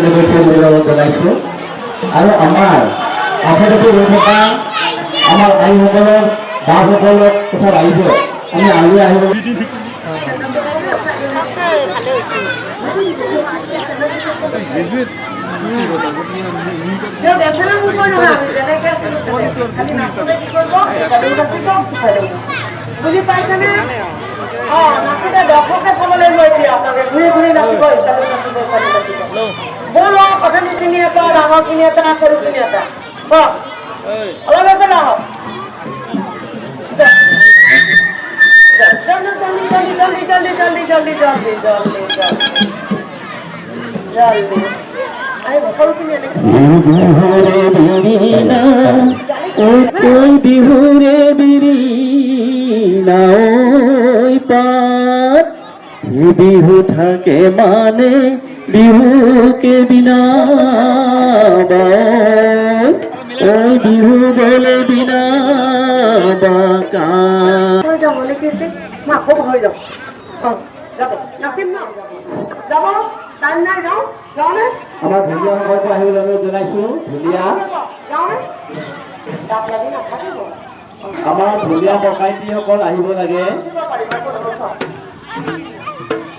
ধন্যবাদ জনাইছোঁ আৰু আমাৰ আশে-পাশে ৰৈ থকা আমাৰ আইসকলক বাসকলক কথা আহিব আমি আগুৱাই আহিব বুজি পাইছেনে? নাচিলে দৰ্শকে চাবলৈ লৈ দিয়ে আপোনালোকে ঘূৰি ঘূৰি নাচিব ব'ল কথা নীতিখিনি এটা ডাঙৰখিনি এটা সৰুখিনি এটা অলপ আছে নহওক জলদি জলদি জলদি জলদি জলদি জলদি জলদি জলদি জলদি আহিব সৰুখিনি বিহুৰে বিৰিণা পাত বিহু থাকে মানে বিহুকে বিনা ওই বিহু গলে বিনা বাকা মই আকৌ হৈ যাওঁ যাব নাচিম ন যাব টাইম নাই যাওঁ যাওঁনে আমাৰ ঢুলীয়াসকলকো আহিবলৈ জনাইছোঁ ঢুলীয়া আমাৰ ঢুলীয়া ডকাইতিসকল আহিব লাগে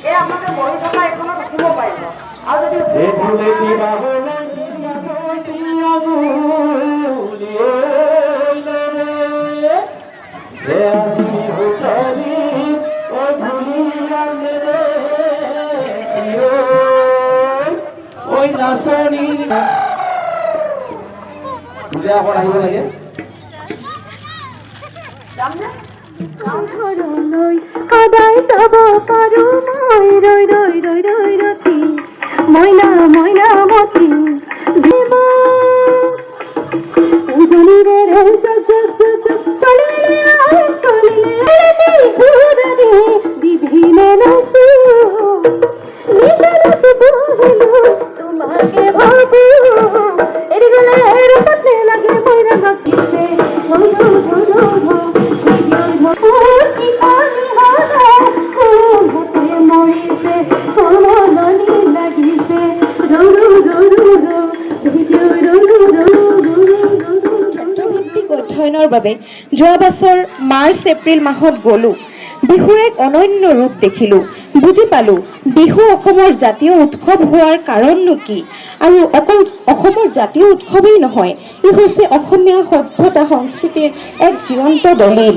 এই আপোনালোকে বহি থকা এইখনত উঠিব পাৰিব আৰু ওই নাচনি ঢুলীয়াসকল আহিব লাগে সদায় চাব পাৰো মই ৰৈ ৰৈ ৰৈ ৰৈ ৰখি মইনা মইনা মতি উজনিৰে বিভিন্ন নাচো তোমাকে ভাবো এৰিগলে ৰূপতে লাগে মইনা গাছে অধ্যয়নৰ বাবে যোৱা বছৰ মাৰ্চ এপ্ৰিল মাহত গলো বিহুৰ এক অনন্য ৰূপ দেখিলো বুজি পালো বিহু অসমৰ জাতীয় উৎসৱ হোৱাৰ কাৰণনো কি আৰু অকল অসমৰ জাতীয় উৎসৱেই নহয় ই হৈছে অসমীয়া সভ্যতা সংস্কৃতিৰ এক জীৱন্ত দলিল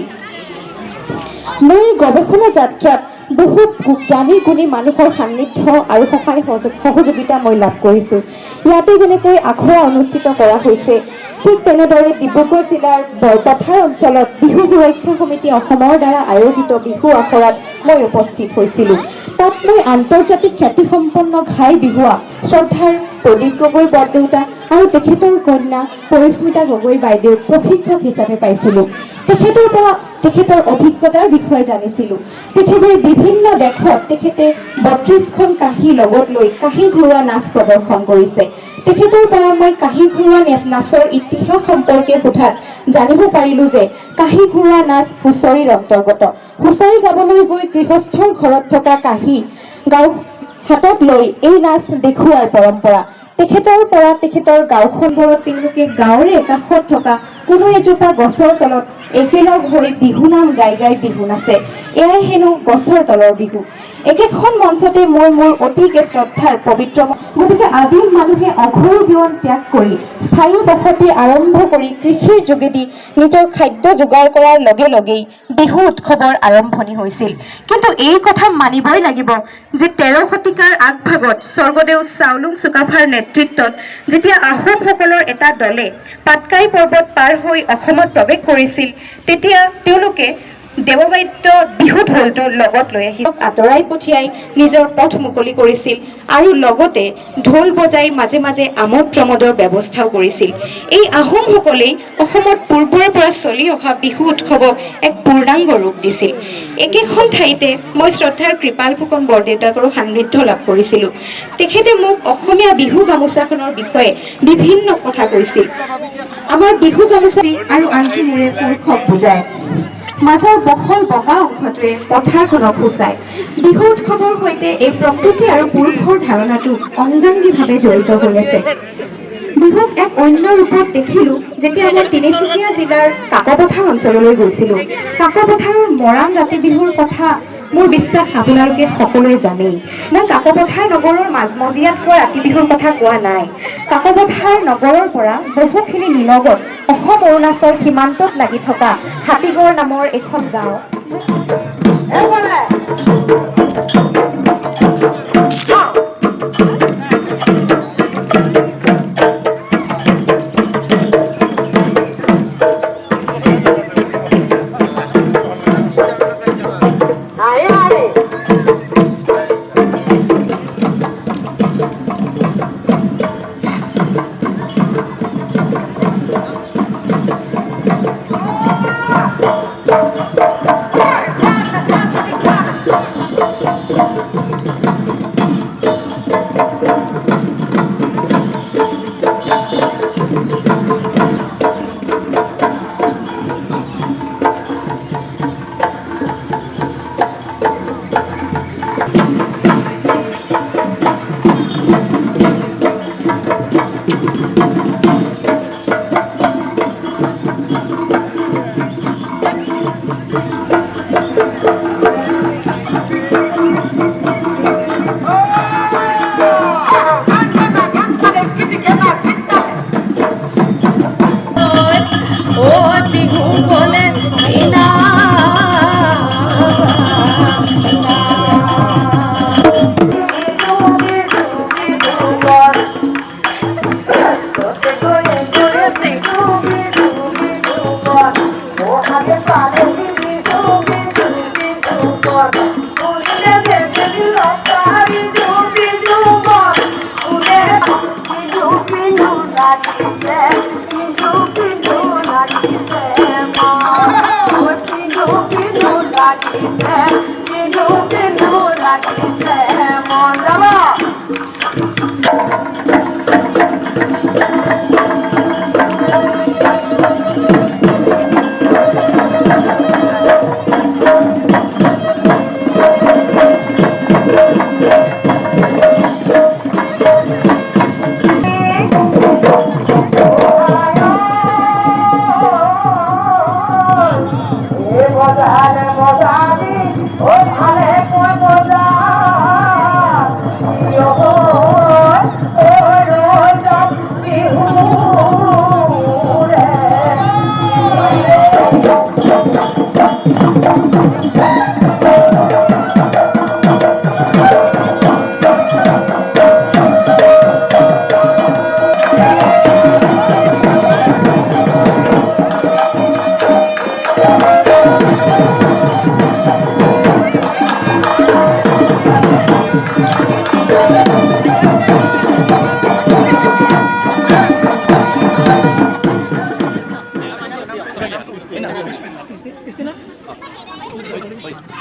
মই গৱেষণা যাত্ৰাত বহুত জ্ঞানী গুণী মানুহৰ সান্নিধ্য আৰু সহায় সহযোগিতা মই লাভ কৰিছোঁ ইয়াতে যেনেকৈ আখৰা অনুষ্ঠিত কৰা হৈছে ঠিক তেনেদৰে ডিব্ৰুগড় জিলাৰ বৰপথাৰ অঞ্চলত বিহু সুৰক্ষা সমিতি অসমৰ দ্বাৰা আয়োজিত বিহু আখৰাত মই উপস্থিত হৈছিলোঁ তাত মই আন্তৰ্জাতিক খ্যাতিসম্পন্ন ঘাই বিহুৱা শ্ৰদ্ধাৰ প্ৰদীপ গগৈ বৰদেউতা আৰু তেখেতৰ কন্যা পৰিস্মিতা গগৈ বাইদেউক প্ৰশিক্ষক হিচাপে পাইছিলোঁ তেখেতৰ পৰা তেখেতৰ অভিজ্ঞতাৰ বিষয়ে জানিছিলোঁ পৃথিৱীৰ বিভিন্ন দেশত তেখেতে ৩২খন কাঁহী লগত লৈ কাঁহী ঘূৰোৱা নাচ প্ৰদৰ্শন কৰিছে তেখেতৰ পৰা মই কাঁহী ঘূৰোৱা নাচৰ ইতিহাস সম্পৰ্কে সোধাত জানিব পাৰিলোঁ যে কাঁহী ঘূৰোৱা নাচ হুঁচৰিৰ অন্তৰ্গত হুঁচৰি গাবলৈ গৈ গৃহস্থৰ ঘৰত থকা কাঁহী গাঁও হাতত লৈ এই নাচ দেখুওৱাৰ পৰম্পৰা তেখেতৰ পৰা তেখেতৰ গাঁওখনবোৰত তেওঁলোকে গাঁৱৰে কাষত থকা কোনো এজোপা গছৰ তলত একেলগ হৈ বিহু নাম গাই গাই বিহু নাচে এয়াই হেনো গছৰ তলৰ বিহু একেখন মঞ্চতে মোৰ অতিকে শ্ৰদ্ধাৰ পবিত্ৰ গতিকে আদিম মানুহে অঘোৰ জীৱন ত্যাগ কৰি স্থায়ী বসতি আৰম্ভ কৰি কৃষিৰ যোগেদি নিজৰ খাদ্য যোগাৰ কৰাৰ লগে লগেই বিহু উৎসৱৰ আৰম্ভণি হৈছিল কিন্তু এই কথা মানিবই লাগিব যে ১৩ শতিকাৰ আগভাগত স্বৰ্গদেউ চাওলুং চুকাফাৰ নেতৃত্বত যেতিয়া আহোমসকলৰ এটা দলে পাটকাই পৰ্বত পাৰ হৈ অসমত প্ৰৱেশ কৰিছিল তেতিয়া তেওঁলোকে দেৱবাদ্য বিহু ঢোলটো লগত লৈ আহি আঁতৰাই পঠিয়াই নিজৰ পথ মুকলি কৰিছিল আৰু লগতে ঢোল বজাই মাজে মাজে আমোদ প্ৰমোদৰ ব্যৱস্থাও কৰিছিল এই আহোমসকলেই অসমত পূৰ্বৰে পৰা চলি অহা বিহু উৎসৱক এক পূৰ্ণাংগ ৰূপ দিছিল একেখন ঠাইতে মই শ্ৰদ্ধাৰ কৃপাল ফুকন বৰদেউতাকৰো সান্নিধ্য লাভ কৰিছিলোঁ তেখেতে মোক অসমীয়া বিহু গামোচাখনৰ বিষয়ে বিভিন্ন কথা কৈছিল আমাৰ বিহু গামোচা আৰু আনকি মোৰে পুৰুষক বুজায় মাজৰ বহল বগা অংশটোৱে পথাৰখনক সূচায়। বিহু উৎসৱৰ সৈতে এই প্ৰকৃতি আৰু পুৰুষৰ ধাৰণাটো অংগাংগীভাৱে জড়িত হৈ আছে। বিহুক এক অন্য ৰূপত দেখিলোঁ যেতিয়া মই তিনিচুকীয়া জিলাৰ কাকপথাৰ অঞ্চললৈ গৈছিলোঁ। কাকপথাৰৰ মৰাণ ৰাতি বিহুৰ কথা মোৰ বিশ্বাস আপোনালোকে সকলোৱে জানেই। মই কাকপথাৰ নগৰৰ মাজমজিয়াত কোৱা ৰাতি বিহুৰ কথা কোৱা নাই। কাকপথাৰ নগৰৰ পৰা বহুখিনি নিলগত অসম অৰুণাচল সীমান্তত লাগি থকা হাতীগড় নামৰ এখন গাঁও।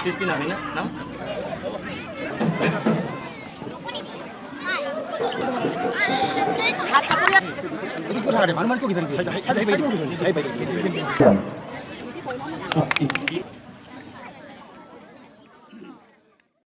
Christina, ¿no? ¿No?